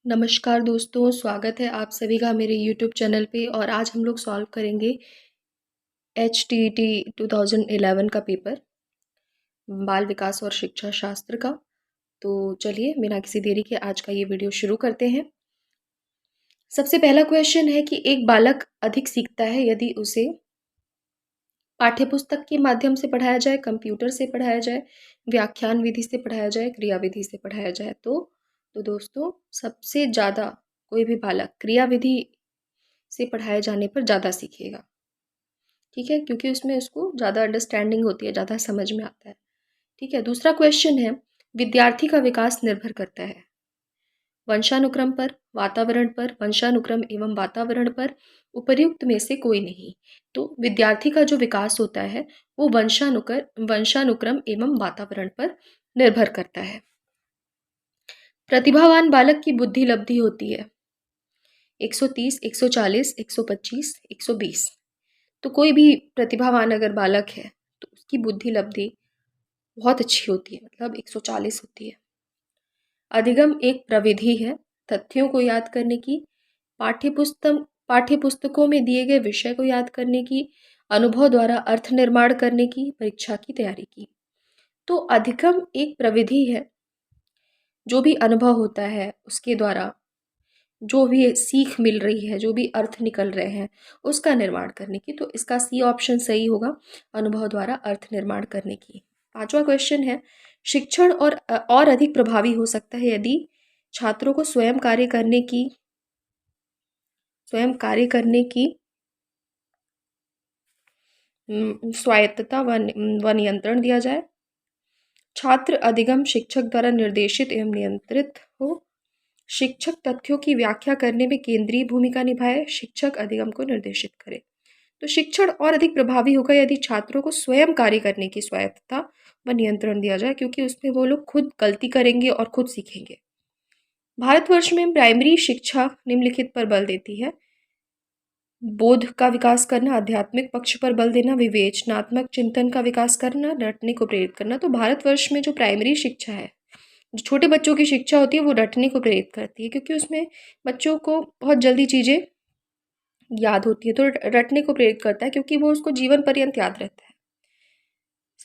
नमस्कार दोस्तों, स्वागत है आप सभी का मेरे यूट्यूब चैनल पे। और आज हम लोग सॉल्व करेंगे HTET 2011 का पेपर, बाल विकास और शिक्षा शास्त्र का। तो चलिए बिना किसी देरी के आज का ये वीडियो शुरू करते हैं। सबसे पहला क्वेश्चन है कि एक बालक अधिक सीखता है यदि उसे पाठ्यपुस्तक के माध्यम से पढ़ाया जाए, कंप्यूटर से पढ़ाया जाए, व्याख्यान विधि से पढ़ाया जाए, क्रिया विधि से पढ़ाया जाए। तो दोस्तों, सबसे ज़्यादा कोई भी बालक क्रिया विधि से पढ़ाए जाने पर ज़्यादा सीखेगा। ठीक है, क्योंकि उसमें उसको ज़्यादा अंडरस्टैंडिंग होती है, ज़्यादा समझ में आता है। ठीक है, दूसरा क्वेश्चन है, विद्यार्थी का विकास निर्भर करता है वंशानुक्रम पर, वातावरण पर, वंशानुक्रम एवं वातावरण पर, उपर्युक्त में से कोई नहीं। तो विद्यार्थी का जो विकास होता है वो वंशानुक्रम एवं वातावरण पर निर्भर करता है। प्रतिभावान बालक की बुद्धि लब्धि होती है 130, 140, 125, 120। तो कोई भी प्रतिभावान अगर बालक है तो उसकी बुद्धि लब्धि बहुत अच्छी होती है, मतलब 140 होती है। अधिगम एक प्रविधि है तथ्यों को याद करने की, पाठ्यपुस्तकों में दिए गए विषय को याद करने की, अनुभव द्वारा अर्थ निर्माण करने की, परीक्षा की तैयारी की। तो अधिगम एक प्रविधि है, जो भी अनुभव होता है उसके द्वारा जो भी सीख मिल रही है, जो भी अर्थ निकल रहे हैं, उसका निर्माण करने की। तो इसका सी ऑप्शन सही होगा, अनुभव द्वारा अर्थ निर्माण करने की। पांचवा क्वेश्चन है, शिक्षण और अधिक प्रभावी हो सकता है यदि छात्रों को स्वयं कार्य करने की स्वायत्तता व नियंत्रण दिया जाए, छात्र अधिगम शिक्षक द्वारा निर्देशित एवं नियंत्रित हो, शिक्षक तथ्यों की व्याख्या करने में केंद्रीय भूमिका निभाए, शिक्षक अधिगम को निर्देशित करे। तो शिक्षण और अधिक प्रभावी होगा यदि छात्रों को स्वयं कार्य करने की स्वायत्तता व नियंत्रण दिया जाए, क्योंकि उसमें वो लोग खुद गलती करेंगे और खुद सीखेंगे। भारतवर्ष में प्राइमरी शिक्षा निम्नलिखित पर बल देती है: बोध का विकास करना, आध्यात्मिक पक्ष पर बल देना, विवेचनात्मक चिंतन का विकास करना, रटने को प्रेरित करना। तो भारतवर्ष में जो प्राइमरी शिक्षा है, जो छोटे बच्चों की शिक्षा होती है, वो रटने को प्रेरित करती है, क्योंकि उसमें बच्चों को बहुत जल्दी चीज़ें याद होती है। तो रटने को प्रेरित करता है क्योंकि वो उसको जीवन पर्यंत याद रहता है।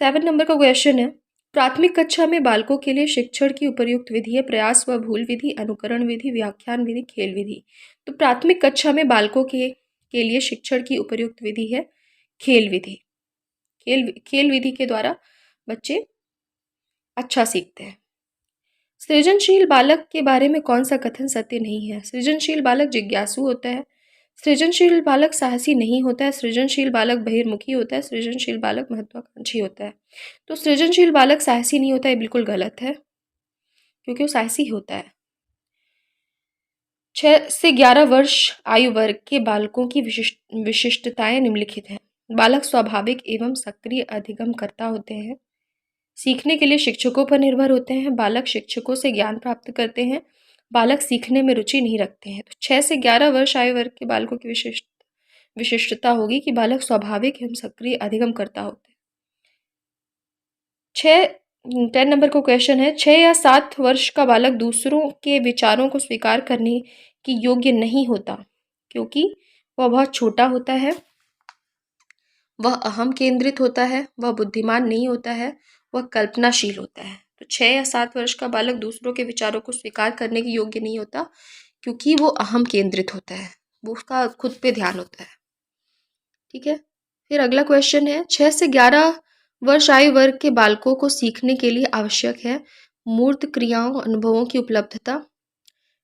7 नंबर का क्वेश्चन है, प्राथमिक कक्षा में बालकों के लिए शिक्षण की उपर्युक्त विधि है प्रयास व भूल विधि, अनुकरण विधि, व्याख्यान विधि, खेल विधि। तो प्राथमिक कक्षा में बालकों के लिए शिक्षण की उपर्युक्त विधि है खेल विधि। खेल विधि के द्वारा बच्चे अच्छा सीखते हैं। सृजनशील बालक के बारे में कौन सा कथन सत्य नहीं है? सृजनशील बालक जिज्ञासु होता है, सृजनशील बालक साहसी नहीं होता है, सृजनशील बालक बहिर्मुखी होता है, सृजनशील बालक महत्वाकांक्षी होता है। तो सृजनशील बालक साहसी नहीं होता है, बिल्कुल गलत है, क्योंकि वो साहसी होता है। 6 से 11 वर्ष आयु वर्ग के बालकों की विशिष्टताएं निम्नलिखित हैं: बालक स्वाभाविक एवं सक्रिय अधिगमकर्ता होते हैं, सीखने के लिए शिक्षकों पर निर्भर होते हैं, बालक शिक्षकों से ज्ञान प्राप्त करते हैं, बालक सीखने में रुचि नहीं रखते हैं। तो 6 से 11 वर्ष आयु वर्ग के बालकों की विशिष्टता होगी कि बालक स्वाभाविक एवं सक्रिय अधिगमकर्ता होते हैं। 10 नंबर का क्वेश्चन है, 6 या 7 वर्ष का बालक दूसरों के विचारों को स्वीकार करने की योग्य नहीं होता, क्योंकि वह बहुत छोटा होता है, वह अहम केंद्रित होता है, वह बुद्धिमान नहीं होता है, वह कल्पनाशील होता है। तो 6 या 7 वर्ष का बालक दूसरों के विचारों को स्वीकार करने के योग्य नहीं होता, क्योंकि वो अहम केंद्रित होता है, वो उसका खुद पे ध्यान होता है। ठीक है, फिर अगला क्वेश्चन है, 6 से 11 वर्ष आयु वर्ग के बालकों को सीखने के लिए आवश्यक है मूर्त क्रियाओं, अनुभवों की उपलब्धता,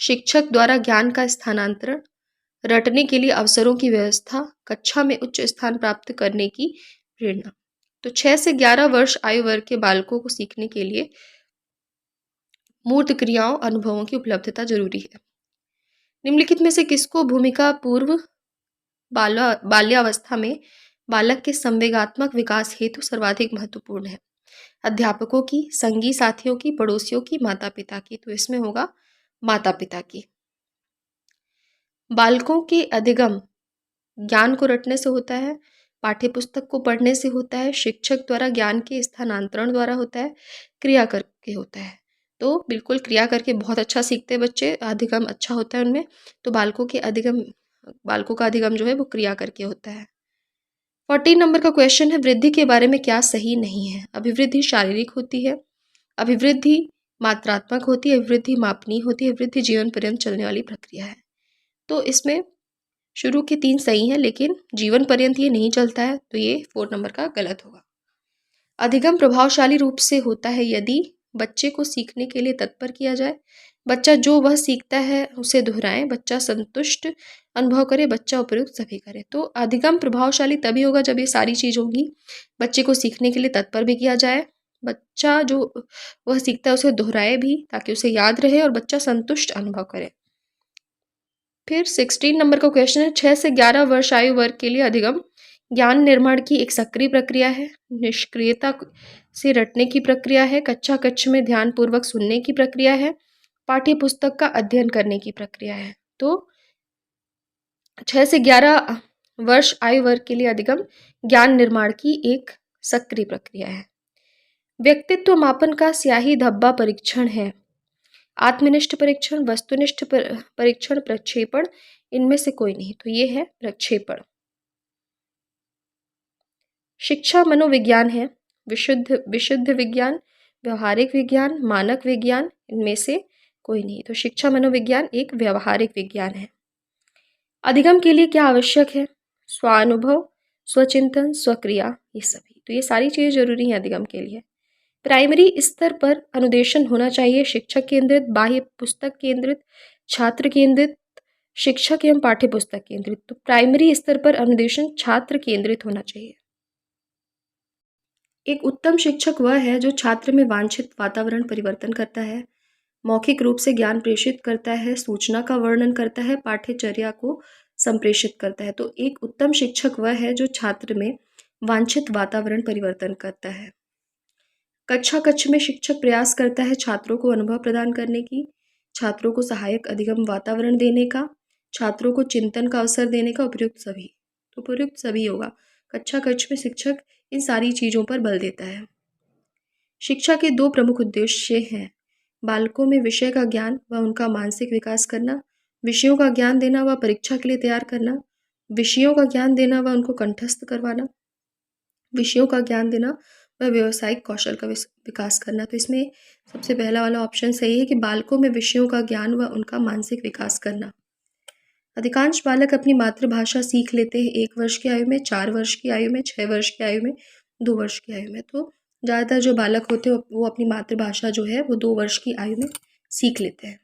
शिक्षक द्वारा ज्ञान का स्थानांतरण, रटने के लिए अवसरों की व्यवस्था, कक्षा में उच्च स्थान प्राप्त करने की प्रेरणा। तो 6 से 11 वर्ष आयु वर्ग के बालकों को सीखने के लिए मूर्त क्रियाओं, अनुभवों की उपलब्धता जरूरी है। निम्नलिखित में से किसको भूमिका पूर्व बाल्यावस्था में बालक के संवेगात्मक विकास हेतु सर्वाधिक महत्वपूर्ण है? अध्यापकों की, संगी साथियों की, पड़ोसियों की, माता पिता की। तो इसमें होगा माता पिता की। बालकों के अधिगम ज्ञान को रटने से होता है, पाठ्यपुस्तक को पढ़ने से होता है, शिक्षक द्वारा ज्ञान के स्थानांतरण द्वारा होता है, क्रिया करके होता है। तो बिल्कुल क्रिया करके बहुत अच्छा सीखते हैं बच्चे, अधिगम अच्छा होता है उनमें। तो बालकों का अधिगम जो है वो क्रिया करके होता है। 14 नंबर का क्वेश्चन है, वृद्धि के बारे में क्या सही नहीं है? अभिवृद्धि शारीरिक होती है, अभिवृद्धि मात्रात्मक होती है, अभिवृद्धि मापनीय होती है, अभिवृद्धि जीवन पर्यंत चलने वाली प्रक्रिया है। तो इसमें शुरू के 3 सही हैं, लेकिन जीवन पर्यंत ये नहीं चलता है, तो ये 4 नंबर का गलत होगा। अधिगम प्रभावशाली रूप से होता है यदि बच्चे को सीखने के लिए तत्पर किया जाए, बच्चा जो वह सीखता है उसे दोहराएं, बच्चा संतुष्ट अनुभव करे, बच्चा उपयुक्त सभी करे। तो अधिगम प्रभावशाली तभी होगा जब ये सारी चीज़ होगी, बच्चे को सीखने के लिए तत्पर भी किया जाए, बच्चा जो वह सीखता है उसे दोहराए भी ताकि उसे याद रहे, और बच्चा संतुष्ट अनुभव करे। फिर 16 नंबर का क्वेश्चन है, 6 से 11 वर्ष आयु वर्ग के लिए अधिगम ज्ञान निर्माण की एक सक्रिय प्रक्रिया है, निष्क्रियता से रटने की प्रक्रिया है, कक्षा कक्ष में ध्यानपूर्वक सुनने की प्रक्रिया है, पाठ्य पुस्तक का अध्ययन करने की प्रक्रिया है। तो 6 से 11 वर्ष आयु वर्ग के लिए अधिगम ज्ञान निर्माण की एक सक्रिय प्रक्रिया है। व्यक्तित्व मापन का स्याही धब्बा परीक्षण है, आत्मनिष्ठ परीक्षण, वस्तुनिष्ठ परीक्षण, प्रक्षेपण, इनमें से कोई नहीं। तो ये है प्रक्षेपण। शिक्षा मनोविज्ञान है, विशुद्ध विज्ञान, व्यवहारिक विज्ञान, मानक विज्ञान, इनमें से कोई नहीं। तो शिक्षा मनोविज्ञान एक व्यवहारिक विज्ञान है। अधिगम के लिए क्या आवश्यक है? स्वानुभव, स्वचिंतन, स्वक्रिया, ये सभी। तो ये सारी चीज़ें जरूरी हैं अधिगम के लिए। प्राइमरी स्तर पर अनुदेशन होना चाहिए, शिक्षक केंद्रित, बाह्य पुस्तक केंद्रित, छात्र केंद्रित, शिक्षक एवं पाठ्य पुस्तक केंद्रित। तो प्राइमरी स्तर पर अनुदेशन छात्र केंद्रित होना चाहिए। एक उत्तम शिक्षक वह है जो छात्र में वांछित वातावरण परिवर्तन करता है, मौखिक रूप से ज्ञान प्रेषित करता है, सूचना का वर्णन करता है, पाठ्यचर्या को संप्रेषित करता है। तो एक उत्तम शिक्षक वह है जो छात्र में वांछित वातावरण परिवर्तन करता है। कक्षा कक्ष में शिक्षक प्रयास करता है छात्रों को अनुभव प्रदान करने की, छात्रों को सहायक अधिगम वातावरण देने का, छात्रों को चिंतन का अवसर देने का, उपयुक्त सभी। तो उपयुक्त सभी होगा। कक्षा कक्ष में शिक्षक इन सारी चीज़ों पर बल देता है। शिक्षा के 2 प्रमुख उद्देश्य हैं, बालकों में विषय का ज्ञान व उनका मानसिक विकास करना, विषयों का ज्ञान देना व परीक्षा के लिए तैयार करना, विषयों का ज्ञान देना व उनको कंठस्थ करवाना, विषयों का ज्ञान देना व व्यावसायिक कौशल का विकास करना। तो इसमें सबसे पहला वाला ऑप्शन सही है कि बालकों में विषयों का ज्ञान व उनका मानसिक विकास करना। अधिकांश बालक अपनी मातृभाषा सीख लेते हैं 1 वर्ष की आयु में, 4 वर्ष की आयु में, 6 वर्ष की आयु में, 2 वर्ष की आयु में। तो ज़्यादातर जो बालक होते हैं वो अपनी मातृभाषा जो है वो 2 वर्ष की आयु में सीख लेते हैं।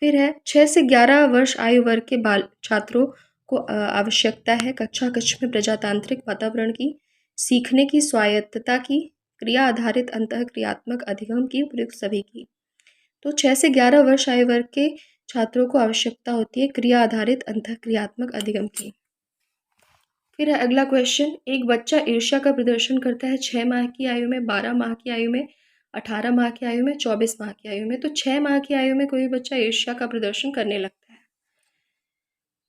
फिर है 6 से 11 वर्ष आयु वर्ग के छात्रों को आवश्यकता है कक्षा कक्ष में प्रजातांत्रिक वातावरण की, सीखने की, स्वायत्तता की, क्रिया आधारित अंतःक्रियात्मक अधिगम की, उपयुक्त सभी की। तो 6 से 11 वर्ष आयु वर्ग के छात्रों को आवश्यकता होती है क्रिया आधारित अंतःक्रियात्मक अधिगम की। फिर है अगला क्वेश्चन, एक बच्चा ईर्ष्या का प्रदर्शन करता है 6 माह की आयु में, 12 माह की आयु में, 18 माह की आयु में, 24 माह की आयु में। तो 6 माह की आयु में कोई बच्चा ईर्ष्या का प्रदर्शन करने लगता है।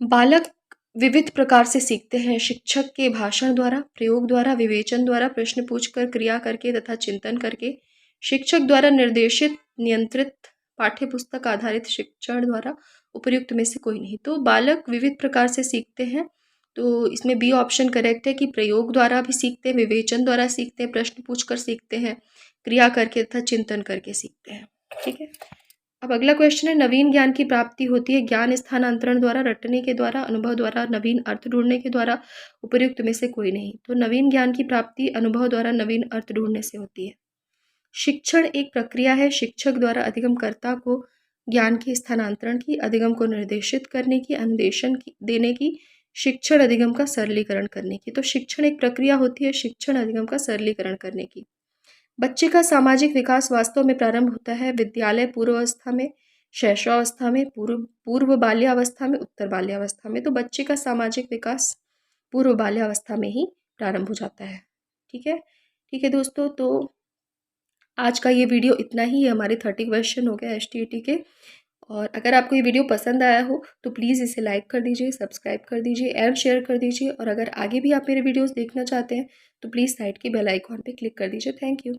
बालक विविध प्रकार से सीखते हैं, शिक्षक के भाषण द्वारा, प्रयोग द्वारा, विवेचन द्वारा, प्रश्न पूछकर, क्रिया करके तथा चिंतन करके, शिक्षक द्वारा निर्देशित, नियंत्रित, पाठ्य पुस्तक आधारित शिक्षण द्वारा, उपयुक्त में से कोई नहीं। तो बालक विविध प्रकार से सीखते हैं, तो इसमें बी ऑप्शन करेक्ट है कि प्रयोग द्वारा भी सीखते हैं, विवेचन द्वारा सीखते हैं, प्रश्न पूछकर सीखते हैं, क्रिया करके तथा चिंतन करके सीखते हैं। ठीक है। अब अगला क्वेश्चन है, नवीन ज्ञान की प्राप्ति होती है ज्ञान स्थानांतरण द्वारा, रटने के द्वारा, अनुभव द्वारा, नवीन अर्थ ढूंढने के द्वारा, उपयुक्त में से कोई नहीं। तो नवीन ज्ञान की प्राप्ति अनुभव द्वारा, नवीन अर्थ ढूंढने से होती है। शिक्षण एक प्रक्रिया है, शिक्षक द्वारा अधिगमकर्ता को ज्ञान के स्थानांतरण की, अधिगम को निर्देशित करने की, अनुदेशन देने की, शिक्षण अधिगम का सरलीकरण करने की। तो शिक्षण एक प्रक्रिया होती है, शिक्षण अधिगम का सरलीकरण करने की। बच्चे का सामाजिक विकास वास्तव में प्रारंभ होता है विद्यालय पूर्वावस्था में, शैशवावस्था में, पूर्व बाल्यावस्था में, उत्तर बाल्यावस्था में। तो बच्चे का सामाजिक विकास पूर्व बाल्यावस्था में ही प्रारंभ हो जाता है। ठीक है, ठीक है दोस्तों, तो आज का ये वीडियो इतना ही है। हमारे 30 क्वेश्चन हो गए STET के। और अगर आपको ये वीडियो पसंद आया हो तो प्लीज़ इसे लाइक कर दीजिए, सब्सक्राइब कर दीजिए एंड शेयर कर दीजिए। और अगर आगे भी आप मेरे वीडियोस देखना चाहते हैं तो प्लीज़ साइड के बेल आइकॉन पे क्लिक कर दीजिए। Thank you.